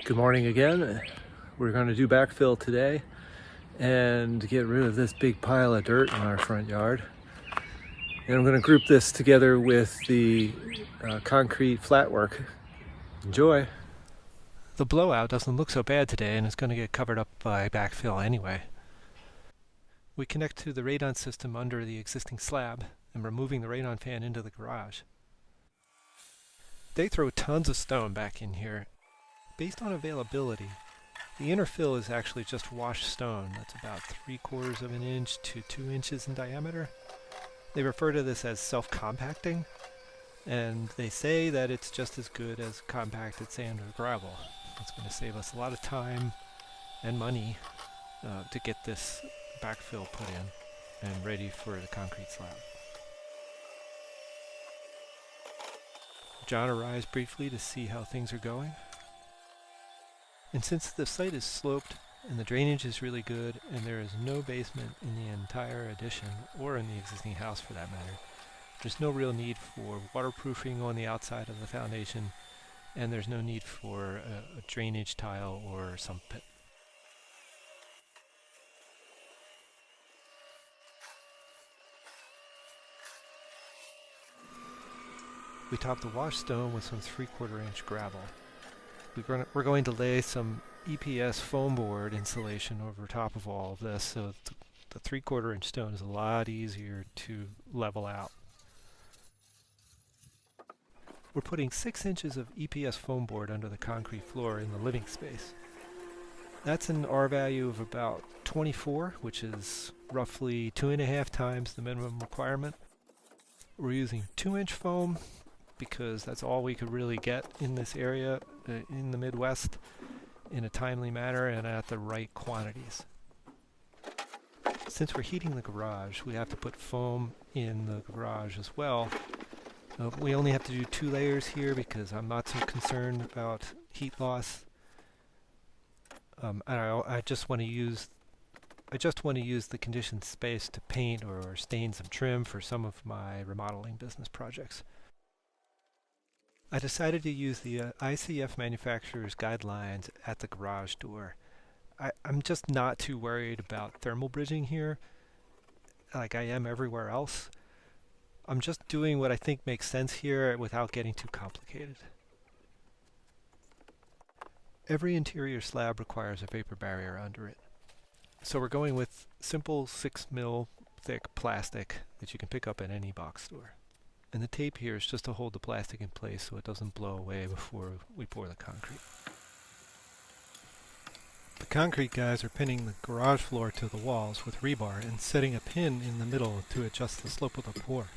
Good morning again. We're going to do backfill today and get rid of this big pile of dirt in our front yard. And I'm going to group this together with the concrete flatwork. Enjoy. The blowout doesn't look so bad today, and it's going to get covered up by backfill anyway. We connect to the radon system under the existing slab and we're moving the radon fan into the garage. They throw tons of stone back in here. Based on availability, the inner fill is actually just washed stone that's about 3/4 of an inch to 2 inches in diameter. They refer to this as self-compacting, and they say that it's just as good as compacted sand or gravel. It's going to save us a lot of time and money to get this backfill put in and ready for the concrete slab. John arrives briefly to see how things are going. And since the site is sloped and the drainage is really good and there is no basement in the entire addition or in the existing house for that matter, there's no real need for waterproofing on the outside of the foundation, and there's no need for a drainage tile or sump pit. We top the wash stone with some 3/4 inch gravel. We're going to lay some EPS foam board insulation over top of all of this, so the 3/4 inch stone is a lot easier to level out. We're putting 6 inches of EPS foam board under the concrete floor in the living space. That's an R value of about 24, which is roughly 2.5 times the minimum requirement. We're using 2-inch foam because that's all we could really get in this area in the Midwest in a timely manner and at the right quantities. Since we're heating the garage, we have to put foam in the garage as well. We only have to do 2 layers here because I'm not so concerned about heat loss. I just want to use the conditioned space to paint or stain some trim for some of my remodeling business projects. I decided to use the ICF manufacturer's guidelines at the garage door. I'm just not too worried about thermal bridging here, like I am everywhere else. I'm just doing what I think makes sense here without getting too complicated. Every interior slab requires a vapor barrier under it. So we're going with simple 6 mil thick plastic that you can pick up at any box store. And the tape here is just to hold the plastic in place so it doesn't blow away before we pour the concrete. The concrete guys are pinning the garage floor to the walls with rebar and setting a pin in the middle to adjust the slope of the pour.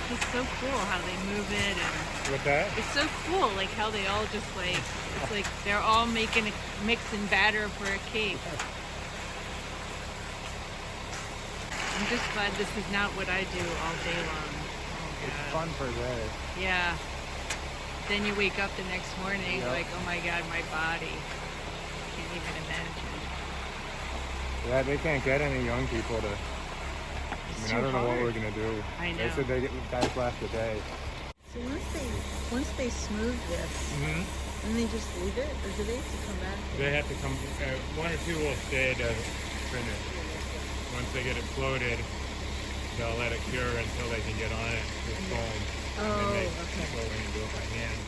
It's so cool how they move it, and with that, it's so cool, like how they all just like, it's like they're all making a mix and batter for a cake. I'm just glad this is not what I do all day long. Oh, it's fun for a day. Yeah. Then you wake up the next morning like, oh my God, my body. Can't even imagine. Yeah, they can't get any young people to. I don't know what we're gonna do. I know. They said they guys last a day. So once they smooth this, then they just leave it, or do they have to come back? They have to come. 1 or 2 will stay to finish. Once they get it floated, they'll let it cure until they can get on it with foam. Oh, and then they okay. go in and do it by hand.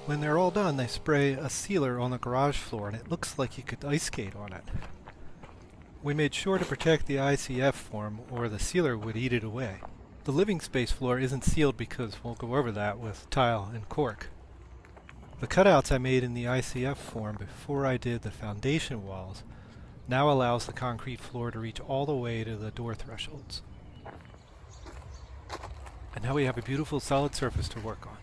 When they're all done, they spray a sealer on the garage floor and it looks like you could ice skate on it. We made sure to protect the ICF form or the sealer would eat it away. The living space floor isn't sealed because we'll go over that with tile and cork. The cutouts I made in the ICF form before I did the foundation walls now allows the concrete floor to reach all the way to the door thresholds. And now we have a beautiful solid surface to work on.